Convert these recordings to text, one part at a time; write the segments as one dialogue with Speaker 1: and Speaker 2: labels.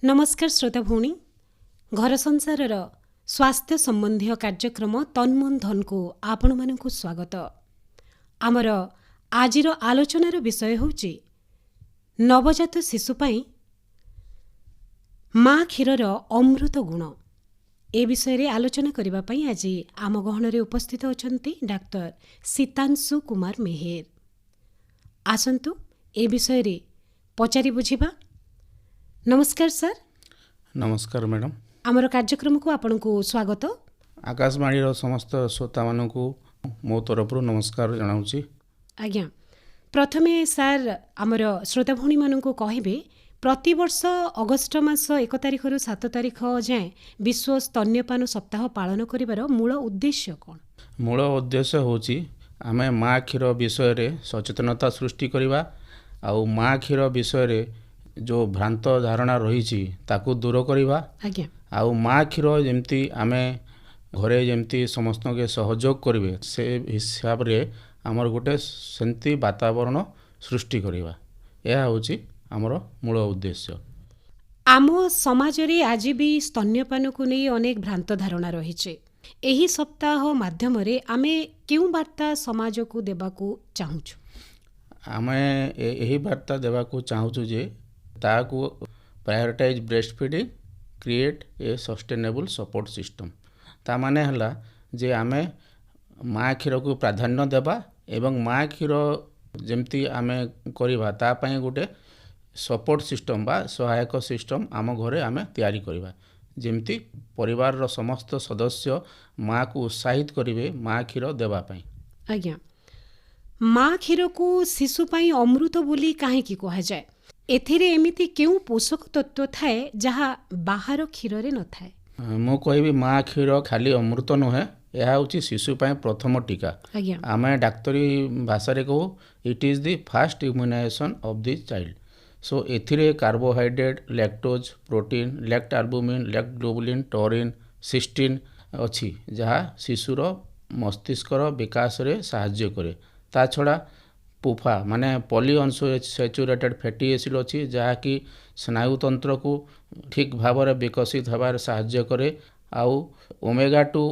Speaker 1: नमस्कार श्रोता भौणी घर संसारर स्वास्थ्य संबंधी कार्यक्रम तन्मन धन को आपण मानकु स्वागत। आमर आजिर आलोचनार विषय होउची नवजात शिशु पाई माँ क्षीरर अमृत गुण। ए विषय रे आलोचना करिबा पई आज आम गहन उपस्थित अछंती डाक्टर सीतांशु कुमार मेहेर। आसंतु ए विषय रे पचारि बुझिबा। नमस्कार सर।
Speaker 2: नमस्कार मैडम।
Speaker 1: आमर कार्यक्रम को आपन को स्वागत।
Speaker 2: आकाशवाणी समस्त श्रोता मानक मो तरफ नमस्कार जनाऊँगी।
Speaker 1: आज्ञा प्रथमे सर आमर श्रोता भौणी मानक कहबे प्रति वर्ष अगस्ट मास 1 तारिख रु 7 तारिख जाए विश्व स्तन्यपान सप्ताह पालन करिवार मूल उद्देश्य कौन?
Speaker 2: मूल उद्देश्य होची आमे माँ क्षीर विषय रे सचेतनता सृष्टि करिवा आउ माँ क्षीर विषय रे जो भ्रांत धारणा रही ताकू दूर करिवा।
Speaker 1: आज्ञा
Speaker 2: आउ माँ क्षीर जेमती आमे घरे जेमती समस्त के सहयोग करिवे से हिसाब रे हमर गोटे सेंती वातावरण सृष्टि करिवा। यह होची हमर मूल उद्देश्य।
Speaker 1: आम समाज रे आज भी स्तन्यपान को नहीं अनेक भ्रांत धारणा रही। एही सप्ताह माध्यम रे आमे केउ वार्ता समाज को देबाकू चाहूछु?
Speaker 2: आमे एही वार्ता देबाकू चाहूछु जे ताकू prioritize breast feeding create a sustainable support system. ता माने हला जे आमे माँ क्षीर को प्राधान्य देबा एवं माँ क्षीर जेमती आमे करिबा ता पई गोटे सपोर्ट सिस्टम बा सहायक सिस्टम आम घरे आमे तैयारी करिबा जेमती परिवार रो समस्त सदस्य माँ को उत्साहित करिवे माँ क्षीर देबा पई।
Speaker 1: आज्ञा माँ क्षीर को शिशु पाई अमृत बोली काहे की कहा जाए? एथिरे एमिति केउ पोषक तत्व थाए जहा बाहर क्षीर रे न थाए?
Speaker 2: मो कहबी माँ क्षीर खाली अमृत नुहे, यह हूँ शिशु पाई प्रथम टीका।
Speaker 1: आज्ञा
Speaker 2: आमे डाक्तरी भाषा रे कहू it is the first immunisation of the child. So एथिरे carbohydrate lactose protein lactalbumin lactoglobulin taurine cystine अच्छी जहाँ शिशुर मस्तिष्कर विकास रे साहाय्य करे। ता छड़ा पुफा माने पॉली अनसैचुरेटेड फैटी एसिड अच्छी जहाँकि स्नायुतंत्र को ठीक भाव में विकसित होबार साहाय्य करे। आउ ओमेगा 2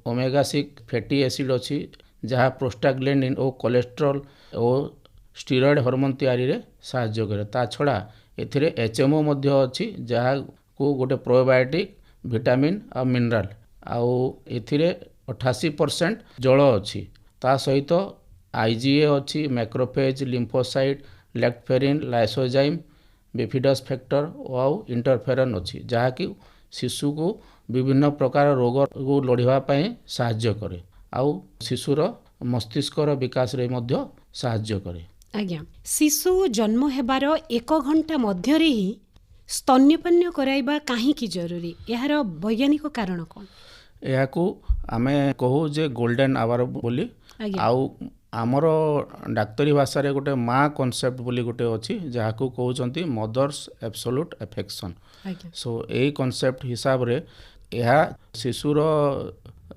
Speaker 2: ओमेगा 6 फैटी एसिड अच्छी जहाँ प्रोस्टाग्लैंडिन और कोलेस्ट्रॉल और स्टीरॉयड हार्मोन तैयारी रे साहाय्य करे। ता छड़ा एथिरे एचएमओ मध्य अच्छी जहाँ को गोटे प्रोबायोटिक विटामिन और मिनरल आउ एथिरे 88% जल अच्छी। ता सहित आईजीए अच्छी macrophage lymphocyte lactoferrin lysozyme bifidus factor और इंटरफेरन अच्छी जहाँकि शिशु को विभिन्न प्रकार रोग को लड़िबा पई साहाय्य करे आउ शिशुर मस्तिष्कर विकास रे मध्य साहाय्य करे।
Speaker 1: आज्ञा शिशु जन्म हेबार 1 घंटा मध्य रे ही स्तन्यपान कराइबा काहे की जरूरी? यार वैज्ञानिक कारण कौन?
Speaker 2: यह को आमे कहू जे गोल्डन आवर बोली आउ आमर डाक्तरी भाषा रे गोटे माँ कॉन्सेप्ट बोली गोटे अच्छी जहाँ को कहउचंती मदर्स एब्सोल्यूट एफेक्शन। सो यही कॉन्सेप्ट हिसाब रे यह शिशुर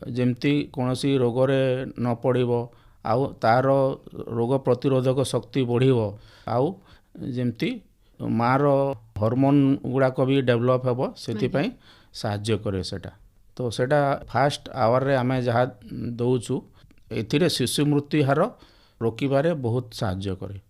Speaker 2: जेमती कोनोसी रोग रे न पड़िबो आउ तार रोग प्रतिरोधक शक्ति बढ़िबो आउ जेमती माँ रो हार्मोन गुड़ाक भी डेवलप हेबो सेति पई साहाय्य करे सेटा। तो सेटा फास्ट आवर रे आमे जहाँ दउचु एथिरे शिशु मृत्यु हार रोकिबारे बहुत साहाय्य करे।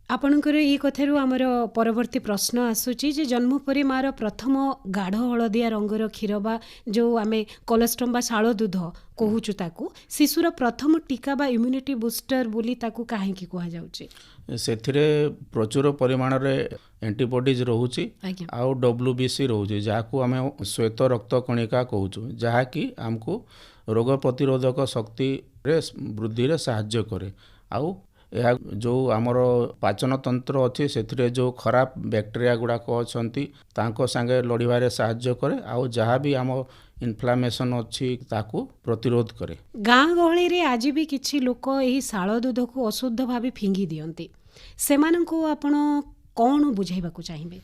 Speaker 1: आपणकर ये कथारू आमर परवर्ती प्रश्न आसूची जे जन्म परे मार प्रथम गाढ़ हलदिया रंगर क्षीर बा जो आमे कोलेस्ट्रम बा शाल दूध कहूचु ताकू शिशुर प्रथम टीका बा इम्यूनिटी बूस्टर बोली ताकू काहे की कहा जाउची?
Speaker 2: सेथिरे प्रचुर परिमाण रे एंटीबॉडीज रहूची आउ डब्ल्यूबीसी रहूची जाकू आमे श्वेत रक्त कणिका कहूचु जहाँ कि हमको रोग प्रतिरोधक शक्ति रे वृद्धि रे साहाय्य करे। आउ यह जो आमर पाचन तंत्र अच्छी से जो खराब बैक्टेरिया गुड़ाक अच्छी तांको संगे लड़िबारे साहाय्य करे आउ जहाँ भी आम इन्फ्लामेशन अच्छी ताकू प्रतिरोध करे।
Speaker 1: गाँ गहली रे आज भी किछि लोक एही शाल दूध को अशुद्ध भावे फिंगी दियंती सेमानंको आपण कौन बुझाइबाकू चाहिबे?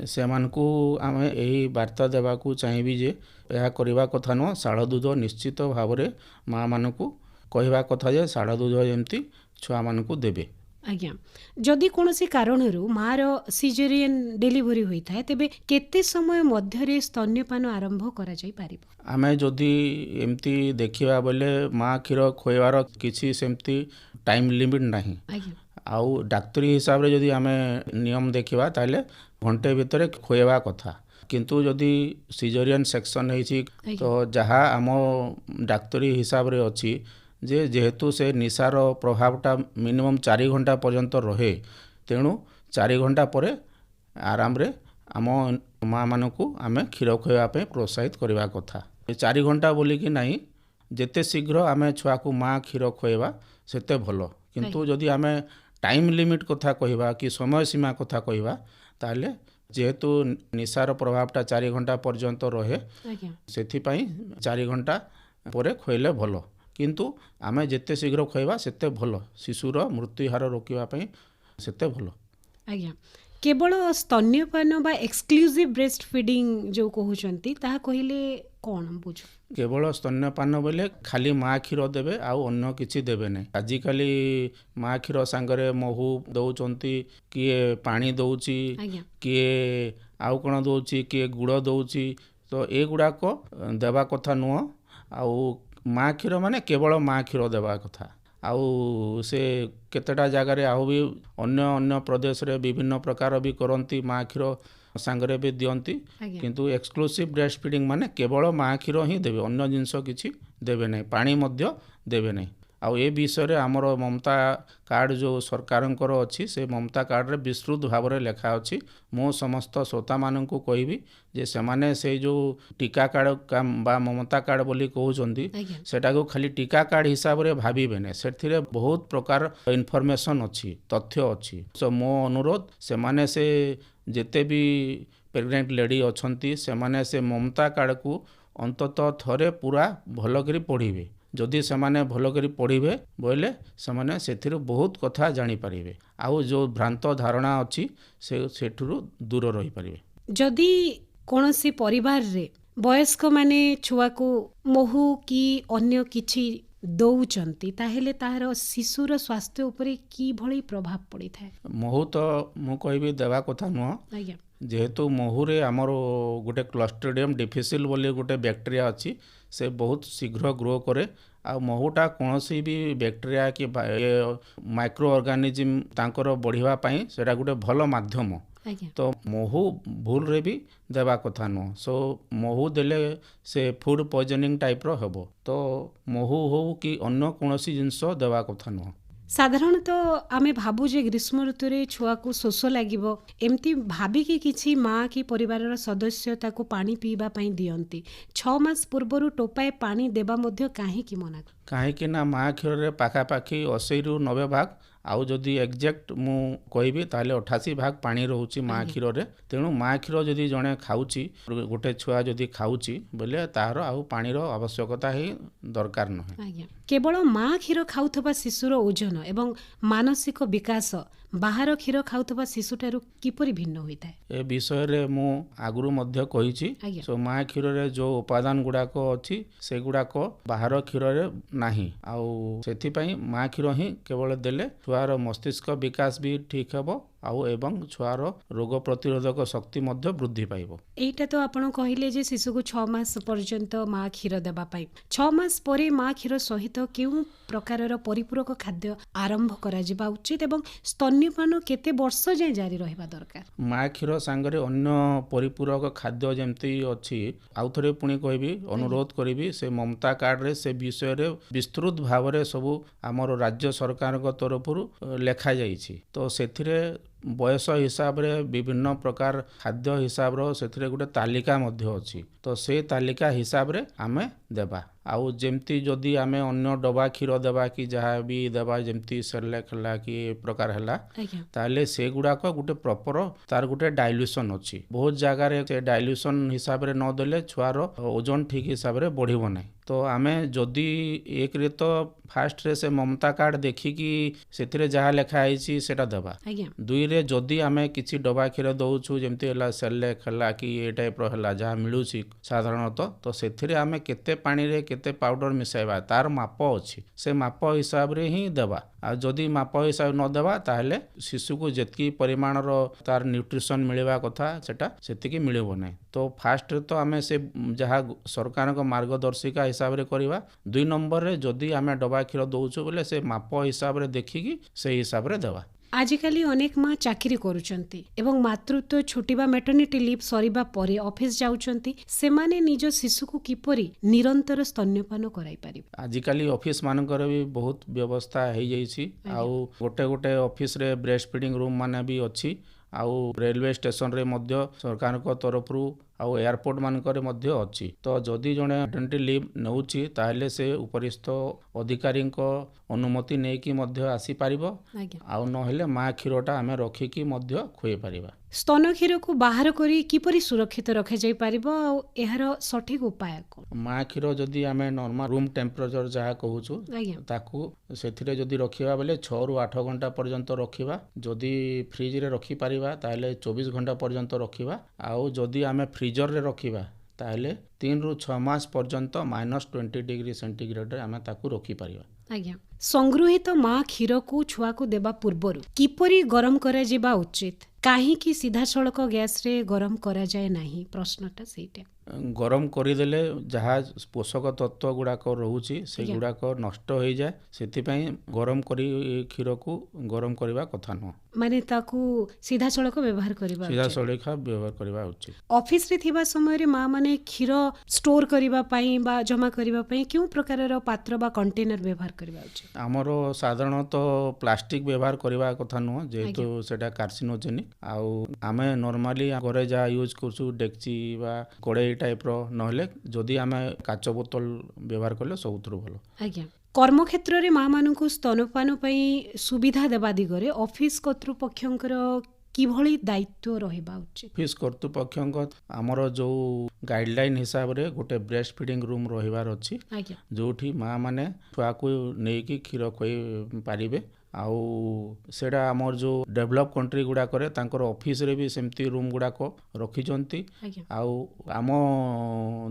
Speaker 2: सेमानकू आमे एही वार्ता देबाकू चाहिबी जे यह करबा कथा न शाल दूध निश्चित भाव रे माँ मानकू कहवा कथा जे शाल दूध जेमती छुआ मानकू देबे
Speaker 1: आज्ञा जदि कौनसी कारणरू मार सिजेरियन डेलीवरी होता है तेबे केते समय मध्यरे स्तन्यपान आरंभ करा जाई पारिबो?
Speaker 2: आमे जदि एमती देखिबा बोले माँ क्षीर खोइबार किसी सेमती टाइम लिमिट नाही।
Speaker 1: आज्ञा
Speaker 2: आउ डाक्तरी हिसाब रे जदि आमे नियम देखिबा ताले घंटे भितरे खोइबा कथा, किंतु जदि सिजेरियन सेक्शन होइछि तो जहाँ आम डाक्तरी हिसाब रे अछि जे जेहेतु से निशार प्रभावटा मिनिमम 4 घंटा पर्यंत रहे, तेणु 4 घंटा पर आराम रे आम माँ मानकू आमे क्षीर खोइबा पे प्रोत्साहित करबा कथा। 4 घंटा बोली कि नहीं, जेते शीघ्र आमे छुआ को माँ क्षीर खोइबा सेते भलो। किंतु जदि आमे टाइम लिमिट कथा कहबा कि समय सीमा कथा कहबा ताले जेहेतु निशार प्रभावटा 4 घंटा पर्यंत रहे, सेथिपाई 4 घंटा परे खोइले भलो। किंतु आमे जेते शीघ्र खोइबा सेते भलो, शिशुर मृत्यु हार रोकिबा पई सेते भलो।
Speaker 1: आज्ञा केवल स्तन्यपान बा एक्सक्लूसिव ब्रेस्ट फीडिंग जो कहउचंती ताहा कहिले कोन बुझो?
Speaker 2: केवल स्तन्यपान बोले खाली माँ क्षीर देवे आउ अन्य किछि देवे नहीं। आजिकाली माँ क्षीर सांगरे महू दौचंती, किए पानी दौची,
Speaker 1: आज्ञा
Speaker 2: किए आउ कण दौची, किए गुड़ दौची। तो ए गुड़ाक देवा कथा नुह। आउ माँ क्षीर माने केवल माँ क्षीर देवा कथा। आउ से केतेटा जगार आउ भी अन्य अन्य प्रदेश रे विभिन्न प्रकार भी करती, माँ क्षीर सांगरे भी दियंती। किंतु एक्सक्लूसिव ब्रेस्ट फीडिंग माने केवल माँ क्षीर ही देवे, अन्य जिनस किछि देवे नहीं, पानी मध्य देवे नहीं। आउ ए विषय रे हमर ममता कार्ड जो सरकारंकर अछि से ममता कार्ड रे विस्तृत भाव रे लेखा अछि। मो समस्त श्रोता माननकु कहबी जे सेमाने से जो टीका कार्ड बा ममता कार्ड बोली कहउचंदी सेटा को खाली टीका कार्ड हिसाब रे भाबिबे नै, सेथिरे बहुत प्रकार इन्फॉर्मेशन अछि, तथ्य अछि। सो मो अनुरोध सेमाने से जेते भी प्रेग्नेंट लेडी अछंती सेमाने से ममता कार्ड को अंततः थरे पूरा भलो करी पढ़िबे। जदि सेमाने भलो करी पढ़िबे बोले सेमाने सेथिरु बहुत कथा जानि पारिबे, आउ जो भ्रांत धारणा अछि से सेठुरु दूर रही पारिबे।
Speaker 1: जदि कौनसी परिवार रे वयस्क माने छुआ को महू कि अन्य किछि दौचंती ताहेले ताहार शिशुर स्वास्थ्य उपरे की भली प्रभाव पड़ी थाए?
Speaker 2: महू तो मु कहबी देवा कथा नुह।
Speaker 1: आज्ञा
Speaker 2: जेहेतु महूरे आमर गोटे क्लस्ट्रिडियम डिफिसिल बोली गोटे बैक्टेरिया अच्छी, से बहुत शीघ्र ग्रो करे। आ महूटा कौन भी बैक्टेरिया कि माइक्रो ऑर्गेनिज्म तांकर बढ़िबा पई सेटा गोटे भलो माध्यम। तो महू भूल रे भी देवा कथा नुह। सो महू देले से फूड पॉइजनिंग टाइप रो हबो, तो महू हो कि अन्य कौनसी जिनस देवा कथा नुह।
Speaker 1: साधारणतः आमे भाबू जे ग्रीष्म ऋतु रे छुआ को शोष लागिबो एमती भाबी कि किछि माँ कि परिवारर सदस्य ताको पानी पीबा पई दियंती। 6 मास पूर्वरु टोपाए पानी देबा मध्य काहे कि मना?
Speaker 2: काहे कि ना माँ क्षीर रे पाखापाखि 80 रु 90 भाग, आउ जदि एक्जेक्ट मु कहबी ताले 88 भाग पानी रहउची माँ क्षीर रे। तेणु माँ क्षीर जदि जणे खाउची, गोटे छुआ जदि खाउची बोले तार आउ पानी रो आवश्यकता ही दरकार नहे।
Speaker 1: आज्ञा केवल माँ क्षीर खाउथबा शिशुर ओजन एवं मानसिक विकास बाहर क्षीर खाउथबा शिशुठारु किपरि भिन्न होइताय?
Speaker 2: ए विषय रे मु आगुरु मध्य कहिछि। सो माँ क्षीर रे जो उपादान गुड़ाक अछि से गुड़ाक बाहर क्षीर रे नाही, आउ सेथि पई माँ क्षीर ही केवल देले छुआर मस्तिष्क विकास भी ठीक हेबो, आउ एवं छुआर रोग प्रतिरोधक शक्ति मध्य वृद्धि पाइबो।
Speaker 1: एइटा तो आपण कहिले जे शिशु को 6 मास पर्यंत माँ क्षीर देबा पई 6 मास परे माँ क्षीर सहित केउ प्रकारर परिपूरक खाद्य आरंभ करा जिबा उचित एवं स्तन्यपान केते वर्ष जाय जारी रहबा दरकार?
Speaker 2: माँ क्षीर सांगरे अन्य परिपूरक खाद्य जेमती अछि, आउ थरे पुणी कहबी अनुरोध करिबी से ममता कार्ड रे से विषय रे विस्तृत भाव रे सबु हमर राज्य सरकार को तरफरु लेखा जाइछि। तो सेथिरे बयस हिसाब रे विभिन्न प्रकार खाद्य हिसाब रो सेथिरे गोटे तालिका मध्य अछि। तो से तालिका हिसाब रे आमे देबा। आउ जेमती जदि आमे अन्य डबा क्षीर देबा कि जहाँ भी देबा जेमती सेरेलैक हला कि प्रकार हला, ताले से गुड़ाक गोटे प्रॉपर तार गोटे डाइल्यूशन अछि। बहुत जगह रे से डाइल्यूशन हिसाब रे न देले छुआर ओजन ठीक हिसाब रे बढ़िबो नै। तो आमे जदि एक रे तो फास्ट रे से ममता कार्ड देखिकी सेथिरे जहाँ लेखा आइछि सेटा देबा। दुई रे जदि आमे किछि डबा क्षीर दउछु जेमती हला सेरेलैक हला कि ए टाइप रो हला जहाँ मिलुछि साधारणतः, तो सेथिरे आमे केते पानी रे केते पाउडर मिसाइबा तार माप अछि से माप हिसाब रे ही देबा आ जदि माप हिसाब न देबा ताहले शिशु को जेतकी परिमाण रो तार न्यूट्रिशन मिलवा कथा सेटा सेतिकी मिलबो नै तो फास्ट तो आमे से जहा सरकार को मार्गदर्शिका हिसाब रे करबा 2 नंबर रे जदि आमे डबा क्षीर दउछु बोले से माप हिसाब रे देखिकी से हिसाब रे देबा।
Speaker 1: आजिकाली अनेक माँ चाकरी करुचंती एवं मातृत्व छुटी बा मैटर्निटी लीव सरिबा परे ऑफिस जाउचंती सेमाने निज शिशु को किपरि निरंतर स्तन्यपान कराई पारिबे।
Speaker 2: आजिकाली ऑफिस मानकर भी बहुत व्यवस्था हो जाइछि आउ गोटे गोटे ऑफिस रे ब्रेस्ट फीडिंग रूम माने भी अछि आउ रेलवे स्टेशन रे मध्य सरकार को तरफ रु आउ एयरपोर्ट मानकर मध्य अछि तो जदि जणे मैटर्निटी लीव नउछि ताहले से उपरिस्थ अधिकारी को अनुमति नै कि मध्य आसी पारिबो आउ न हेले मा क्षीरटा आमे रखिकी मध्य खुए पारिबा।
Speaker 1: स्तन क्षीर को बाहर करी किपरि सुरक्षित रखा जाई पारिबो आ एहार सठिक उपाय को
Speaker 2: मा क्षीर जदि आमे नॉर्मल रूम टेम्परेचर जहा कहूछु ताकू सेथिरे जदि रखिबा बेले 6 रु 8 घंटा पर्यंत रखिबा जदि फ्रिज रे रखि पारिबा ताहले 24 घंटा पर्यंत रखिबा आउ जदि आमे फ्रीजर रे रखिबा ताहले 3 रु 6 मास पर्यंत -20 डिग्री सेंटीग्रेड रे आमे ताकू रखि पारिबा।
Speaker 1: आज्ञा संगृहित माँ क्षीर को छुआ को देबा पूर्वरु किपरि गरम करा जेबा उचित काहे कि सीधा सड़क गैस रे गरम करा जाए नाही प्रश्नटा सेटा
Speaker 2: गरम करदेले जहाँ पोषक तत्व गुड़ाक रोचे से गुड़ाक नष्ट हो जाए से गरम करी क्षीर को गरम करने कथा नुह
Speaker 1: माने ताकू सीधा सड़क व्यवहार करबा
Speaker 2: सीधा सड़क व्यवहार करबा उचित।
Speaker 1: ऑफिस रे थिबा समय रे माँ माने क्षीर स्टोर करबा पई बा जमा करबा पई क्यों प्रकार रो पात्र बा कंटेनर व्यवहार करबा उचित।
Speaker 2: हमरो साधारणतः प्लास्टिक व्यवहार करबा कथा नुह जेहेतु सेटा कार्सिनोजेनिक आउ आमे नॉर्मली घरे जा यूज करछु डेक्ची बा कड़े टाइप रो नहले जदि आमे काच बोतल व्यवहार करले सबुथुर भलो।
Speaker 1: आज्ञा कर्म क्षेत्र रे माँ मानकु स्तनपान पई सुविधा देबा दिगरे ऑफिस कर्तृपक्षंकर किभଳି दायित्व रहिबा उचित।
Speaker 2: ऑफिस कर्तृपक्षंक हमर जो गाइडलाइन हिसाब रे गोटे ब्रेस्ट फीडिंग रूम रहिबार अछि जोठी माँ माने छुआ को नेकी क्षीर खोई पारिबे आउ सेटा आमर जो डेवलप कंट्री गुड़ा करे तांकर ऑफिस रे भी सेमती रूम गुड़ा को रखी जंती आउ आम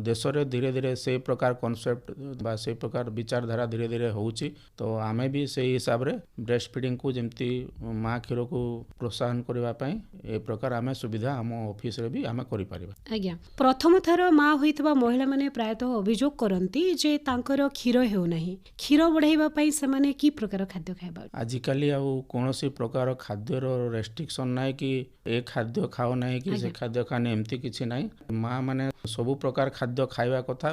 Speaker 2: देश रे धीरे धीरे से प्रकार कॉन्सेप्ट बा से प्रकार विचारधारा धीरे धीरे होउची तो आमे भी से हिसाब रे ब्रेस्ट फीडिंग को जेमती माँ क्षीर को प्रोत्साहन करबा पई ए प्रकार आमे सुविधा आम ऑफिस रे भी आमे करि परिबा।
Speaker 1: आज्ञा प्रथम थर माँ होइतबा महिला माने प्रायतः अभियोग करंती जे तांकर क्षीर हेउ नाही क्षीर बढ़ाइबा पई से माने की प्रकार खाद्य खाइबा
Speaker 2: आजिकाली आउ कौनसी प्रकार खाद्यर रेस्ट्रिक्शन नाई कि ए खाद्य खाओ नहीं कि से खाद्य खाने एमती किछि नाई माँ माने सबु प्रकार खाद्य खाइबा कथा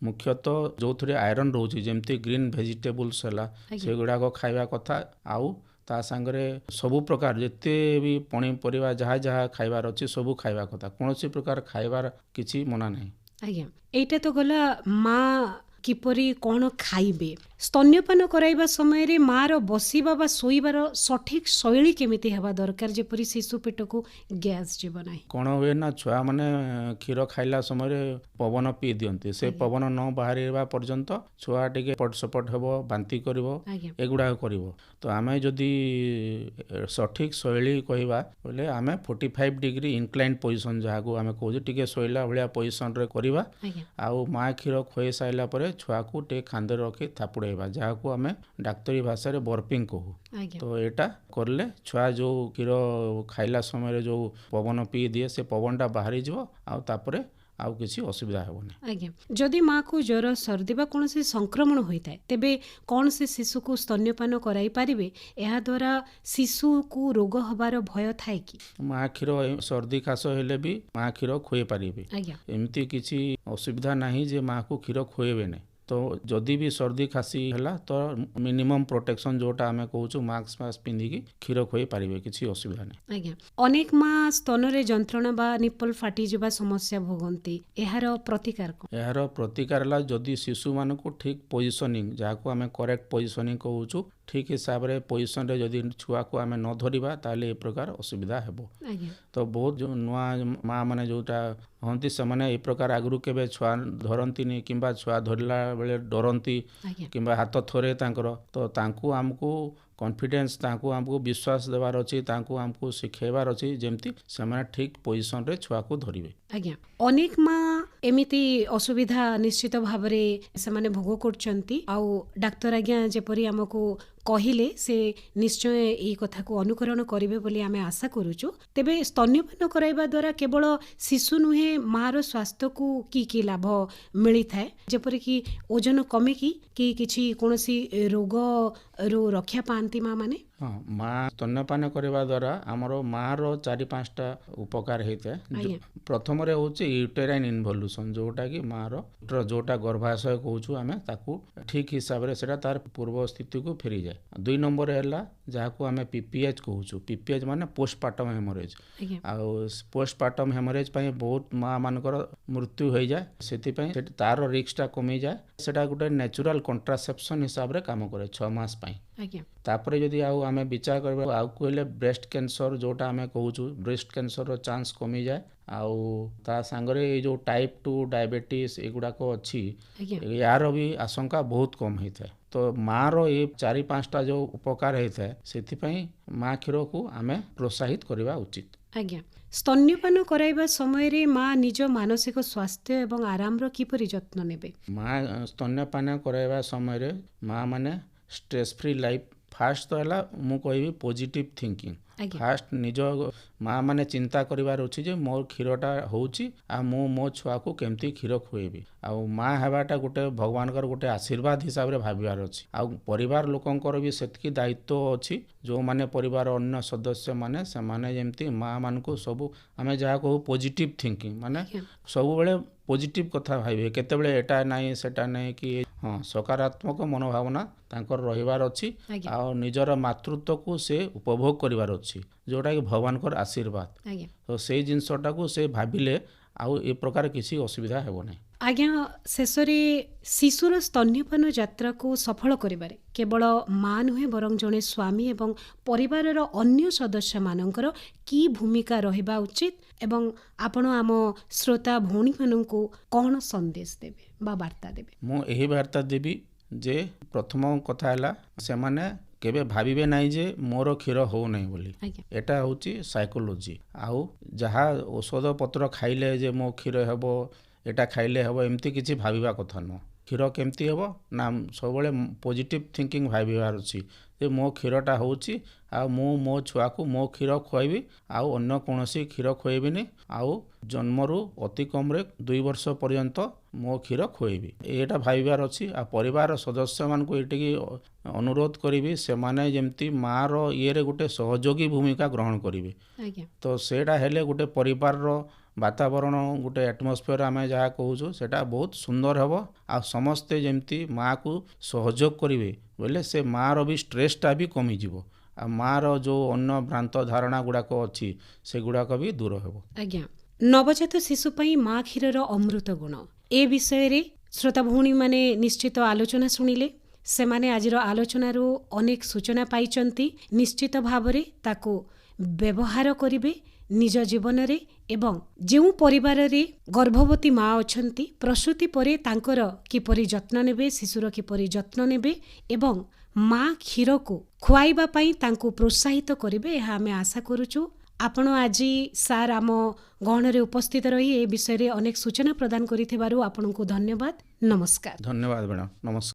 Speaker 2: मुख्यतः जो थरे आयरन रोची जेमती ग्रीन वेजिटेबल्स हला से गुडा को खाइबा कथा आउ ता संगरे सबु प्रकार जेते भी पनी परिबा जहा जहा खाइबार अछि सबु खाइबा कथा कौनसी प्रकार खाइबार किछि मना नहीं।
Speaker 1: आज्ञा एटा तो गला माँ किपरि कौन खाइबे स्तन्यपान कराइबा समय रे मार बसिबा बा सोइबार सठिक शैली केमिति हेबा दरकार जेपरि शिशु पेट को गैस जीव नाही
Speaker 2: कौन हुए ना छुआ माने क्षीर खाइला समय रे पवन पी दियंती से पवन न बाहरिबा पर्यंत छुआ टिके पटसपट हेबो बांती करबो एगुडा करबो तो आमे जदी सठिक शैली कहबा बोले आमे 45 डिग्री इंक्लाइन पोजीशन जहा को आमे कहू टिके सोइला भलिया पोजीशन रे करबा आउ माँ क्षीर खोई साइला परे छुआ को टे खांदे रखी थापुड़े जहाँ को आमे डाक्तरी भाषा रे बर्पिंग कहू तो एटा करले छुआ जो क्षीर खाइला समय जो पवन पी दिए से पवनटा बाहरी जीवो आउ तापरे आउ किसी असुविधा हेबनी।
Speaker 1: आज्ञा जदि माँ को ज्वर सर्दी बा कौन से संक्रमण होता है तेबे कौन से शिशु को स्तन्यपान कराई पारिबे एहा द्वारा शिशु को रोग हबार भय थाए कि
Speaker 2: माँ क्षीर सर्दी खास हेले भी माँ क्षीर खुए पारिबे एमती किसी असुविधा नहीं जे माँ को क्षीर खुएबे नहीं तो जदि भी सर्दी खासी हैला तो मिनिमम प्रोटेक्शन जोटा आमे कहूछु मास्क मास्क पिंधिकी क्षीर खोई पारिबे किछि असुविधा नहीं।
Speaker 1: आज्ञा अनेक माँ स्तन रे जंत्रणा बा निप्पल फाटी जिबा समस्या भोगंती एहार प्रतिकार को
Speaker 2: एहार प्रतिकार ला जदि शिशु मान को ठीक पोजिशनिंग जहाँ को आमे करेक्ट पोजिशनिंग कहूछु ठीक हिसाब रे पोजिशन रे जदि छुआ को आमे न धरिबा ताले ए प्रकार असुविधा हेबो तो बहुत जो नुआ माँ माने जोटा हंती से माने ए प्रकार आगु केबे छुआ धरंती किंबा छुआ धरला बेले डरंती किंबा हाथ थरे तांकर तो तांकू हमको कॉन्फिडेंस तांको हमको विश्वास देवार अछि तांको हमको सिखेबार अछि जेमती ସେମାନେ ଠିକ୍ ପୋଜିସନରେ ଛୁଆକୁ ଧରିବେ।
Speaker 1: ଆଜ୍ଞା ଅନେକ ମା ଏମିତି ଅସୁବିଧା ନିଶ୍ଚିତ ଭାବରେ ସେମାନେ ଭୋଗ କରୁଛନ୍ତି ଆଉ ଡାକ୍ତର ଆଜ୍ଞା ଯେପରି ଆମକୁ କହିଲେ ସେ ନିଶ୍ଚୟ ଏହି କଥାକୁ ଅନୁକରଣ କରିବେ ବୋଲି ଆମେ ଆଶା କରୁଛୁ। ତେବେ ସ୍ତନ୍ୟପାନ କରାଇବା ଦ୍ୱାରା କେବଳ ଶିଶୁ ନୁହେଁ ମାର ସ୍ୱାସ୍ଥ୍ୟକୁ କି ଲାଭ ମିଳିଥାଏ ଯେପରିକି ଓଜନ କମିକି କି କିଛି କୌଣସି ରୋଗରୁ ରକ୍ଷା ପାଆନ୍ତି ମା ମାନେ?
Speaker 2: ହଁ ମା ସ୍ତନ୍ୟପାନ କରିବା ଦ୍ୱାରା ଆମର ମାର 4-5ଟା ଉପକାର ହେଇଥାଏ। ପ୍ରଥମରେ ହେଉଛି ୟୁଟେରାଇନ୍ ଇନଭଲ୍ୟୁସନ୍ ଯେଉଁଟାକି ମାର ଯେଉଁଟା ଗର୍ଭାଶୟ କହୁଛୁ ଆମେ ତାକୁ ଠିକ୍ ହିସାବରେ ସେଇଟା ତାର ପୂର୍ବ ସ୍ଥିତିକୁ ଫେରିଯାଏ। 2 ନମ୍ବର ହେଲା ଯାହାକୁ ଆମେ PPH କହୁଛୁ। PPH ମାନେ ପୋଷ୍ଟପାର୍ଟମ୍ ହେମୋରେଜ୍। ଆଉ ପୋଷ୍ଟପାର୍ଟମ୍ ହେମୋରେଜ୍ ପାଇଁ ବହୁତ ମା ମାନଙ୍କର ମୃତ୍ୟୁ ହୋଇଯାଏ। ସେଥିପାଇଁ ତାର ରିସ୍କଟା କମିଯାଏ। ସେଇଟା ଗୋଟେ ନ୍ୟାଚୁରାଲ କଣ୍ଟ୍ରାସେପ୍ସନ୍ ହିସାବରେ କାମ କରେ 6 ମାସ ପାଇଁ। ତାପରେ ଯଦି ଆଉ ଆମେ ବିଚାର କରିବା ଆଉ କହିଲେ ବ୍ରେଷ୍ଟ କ୍ୟାନ୍ସର ଯେଉଁଟା ଆମେ କହୁଛୁ ବ୍ରେଷ୍ଟ କ୍ୟାନ୍ସରର ଚାନ୍ସ କମିଯାଏ। ଆଉ ତା ସାଙ୍ଗରେ ଏଇ ଯେଉଁ ଟାଇପ୍ 2 ଡାଇବେଟିସ୍ ଏଗୁଡ଼ାକ ଅଛି ୟାର ବି ଆଶଙ୍କା ବହୁତ କମ୍ ହେଇଥାଏ। ତ ମାର ଏ 4-5ଟା ଯେଉଁ ଉପକାର ହେଇଥାଏ ସେଥିପାଇଁ ମା କ୍ଷୀରକୁ ଆମେ ପ୍ରୋତ୍ସାହିତ କରିବା ଉଚିତ।
Speaker 1: ଆଜ୍ଞା ସ୍ତନ୍ୟପାନ କରାଇବା ସମୟରେ ମା ନିଜ ମାନସିକ ସ୍ୱାସ୍ଥ୍ୟ ଏବଂ ଆରାମର କିପରି ଯତ୍ନ ନେବେ? ମା
Speaker 2: ସ୍ତନ୍ୟପାନ କରାଇବା ସମୟରେ ମା ମାନେ ଷ୍ଟ୍ରେସ୍ ଫ୍ରି ଲାଇଫ୍ ଫାଷ୍ଟ ତ ହେଲା ମୁଁ କହିବି ପଜିଟିଭ୍ ଥିଙ୍କିଂ। ଫାଷ୍ଟ ନିଜ ମା ମାନେ ଚିନ୍ତା କରିବାର ଅଛି ଯେ ମୋର କ୍ଷୀରଟା ହେଉଛି ଆଉ ମୁଁ ମୋ ଛୁଆକୁ କେମିତି କ୍ଷୀର ଖୁଏଇବି। ଆଉ ମା ହେବାଟା ଗୋଟେ ଭଗବାନଙ୍କର ଗୋଟେ ଆଶୀର୍ବାଦ ହିସାବରେ ଭାବିବାର ଅଛି। ଆଉ ପରିବାର ଲୋକଙ୍କର ବି ସେତିକି ଦାୟିତ୍ୱ ଅଛି ଯେଉଁମାନେ ପରିବାର ଅନ୍ୟ ସଦସ୍ୟମାନେ ସେମାନେ ଯେମିତି ମା ମାନଙ୍କୁ ସବୁ ଆମେ ଯାହା କହୁ ପଜିଟିଭ୍ ଥିଙ୍କିଂ ମାନେ ସବୁବେଳେ ପଜିଟିଭ୍ କଥା ଭାବିବେ। କେତେବେଳେ ଏଟା ନାହିଁ ସେଟା ନାହିଁ କି ହଁ ସକାରାତ୍ମକ ମନୋଭାବନା ତାଙ୍କର ରହିବାର ଅଛି। ଆଉ ନିଜର ମାତୃତ୍ୱକୁ ସେ ଉପଭୋଗ କରିବାର ଅଛି ଯେଉଁଟାକି ଭଗବାନଙ୍କର ଆଶୀର୍ବାଦ। ତ ସେଇ ଜିନିଷଟାକୁ ସେ ଭାବିଲେ ଆଉ ଏ ପ୍ରକାର କିଛି ଅସୁବିଧା ହେବ ନାହିଁ।
Speaker 1: ଆଜ୍ଞା ଶେଷରେ ଶିଶୁର ସ୍ତନ୍ୟପାନ ଯାତ୍ରାକୁ ସଫଳ କରିବାରେ କେବଳ ମା ନୁହେଁ ବରଂ ଜଣେ ସ୍ୱାମୀ ଏବଂ ପରିବାରର ଅନ୍ୟ ସଦସ୍ୟମାନଙ୍କର କି ଭୂମିକା ରହିବା ଉଚିତ ଏବଂ ଆପଣ ଆମ ଶ୍ରୋତା ଭଉଣୀମାନଙ୍କୁ କ'ଣ ସନ୍ଦେଶ ଦେବେ ବା ବାର୍ତ୍ତା ଦେବେ?
Speaker 2: ମୁଁ ଏହି ବାର୍ତ୍ତା ଦେବି ଯେ ପ୍ରଥମ କଥା ହେଲା ସେମାନେ କେବେ ଭାବିବେ ନାହିଁ ଯେ ମୋର କ୍ଷୀର ହେଉନାହିଁ ବୋଲି। ଏଟା ହେଉଛି ସାଇକୋଲୋଜି। ଆଉ ଯାହା ଔଷଧ ପତ୍ର ଖାଇଲେ ଯେ ମୋ କ୍ଷୀର ହେବ ଏଟା ଖାଇଲେ ହେବ ଏମିତି କିଛି ଭାବିବା କଥା ନୁହଁ। କ୍ଷୀର କେମିତି ହେବ ନା ସବୁବେଳେ ପଜିଟିଭ୍ ଥିଙ୍କିଂ ଭାବିବାର ଅଛି ଯେ ମୋ କ୍ଷୀରଟା ହେଉଛି ଆଉ ମୁଁ ମୋ ଛୁଆକୁ ମୋ କ୍ଷୀର ଖୁଆଇବି ଆଉ ଅନ୍ୟ କୌଣସି କ୍ଷୀର ଖୁଆଇବିନି ଆଉ ଜନ୍ମରୁ ଅତି କମ୍ରେ 2 ବର୍ଷ ପର୍ଯ୍ୟନ୍ତ ମୋ କ୍ଷୀର ଖୁଆଇବି ଏଇଟା ଭାବିବାର ଅଛି। ଆଉ ପରିବାର ସଦସ୍ୟମାନଙ୍କୁ ଏଠିକି ଅନୁରୋଧ କରିବି ସେମାନେ ଯେମିତି ମାର ଇଏରେ ଗୋଟେ ସହଯୋଗୀ ଭୂମିକା ଗ୍ରହଣ କରିବେ। ତ ସେଇଟା ହେଲେ ଗୋଟେ ପରିବାରର ବାତାବରଣ ଗୋଟେ ଆଟମସ୍ଫିୟର ଆମେ ଯାହା କହୁଛୁ ସେଇଟା ବହୁତ ସୁନ୍ଦର ହେବ। ଆଉ ସମସ୍ତେ ଯେମିତି ମାଆକୁ ସହଯୋଗ କରିବେ ବୋଇଲେ ସେ ମାଆର ବି ଷ୍ଟ୍ରେସ୍ଟା ବି କମିଯିବ ଆଉ ମାଆର ଯେଉଁ ଅନ୍ୟ ଭ୍ରାନ୍ତ ଧାରଣା ଗୁଡ଼ାକ ଅଛି ସେଗୁଡ଼ାକ ବି ଦୂର ହେବ।
Speaker 1: ଆଜ୍ଞା ନବଜାତ ଶିଶୁ ପାଇଁ ମା କ୍ଷୀରର ଅମୃତ ଗୁଣ ଏ ବିଷୟରେ ଶ୍ରୋତା ଭଉଣୀମାନେ ନିଶ୍ଚିତ ଆଲୋଚନା ଶୁଣିଲେ। ସେମାନେ ଆଜିର ଆଲୋଚନାରୁ ଅନେକ ସୂଚନା ପାଇଛନ୍ତି। ନିଶ୍ଚିତ ଭାବରେ ତାକୁ ବ୍ୟବହାର କରିବେ ନିଜ ଜୀବନରେ ଏବଂ ଯେଉଁ ପରିବାରରେ ଗର୍ଭବତୀ ମା ଅଛନ୍ତି ପ୍ରସୂତି ପରେ ତାଙ୍କର କିପରି ଯତ୍ନ ନେବେ ଶିଶୁର କିପରି ଯତ୍ନ ନେବେ ଏବଂ ମା କ୍ଷୀରକୁ ଖୁଆଇବା ପାଇଁ ତାଙ୍କୁ ପ୍ରୋତ୍ସାହିତ କରିବେ ଏହା ଆମେ ଆଶା କରୁଛୁ। ଆପଣ ଆଜି ସାର୍ ଆମ ଗହଣରେ ଉପସ୍ଥିତ ରହି ଏ ବିଷୟରେ ଅନେକ ସୂଚନା ପ୍ରଦାନ କରିଥିବାରୁ ଆପଣଙ୍କୁ ଧନ୍ୟବାଦ। ନମସ୍କାର।
Speaker 2: ଧନ୍ୟବାଦ ମ୍ୟାଡ଼ାମ। ନମସ୍କାର।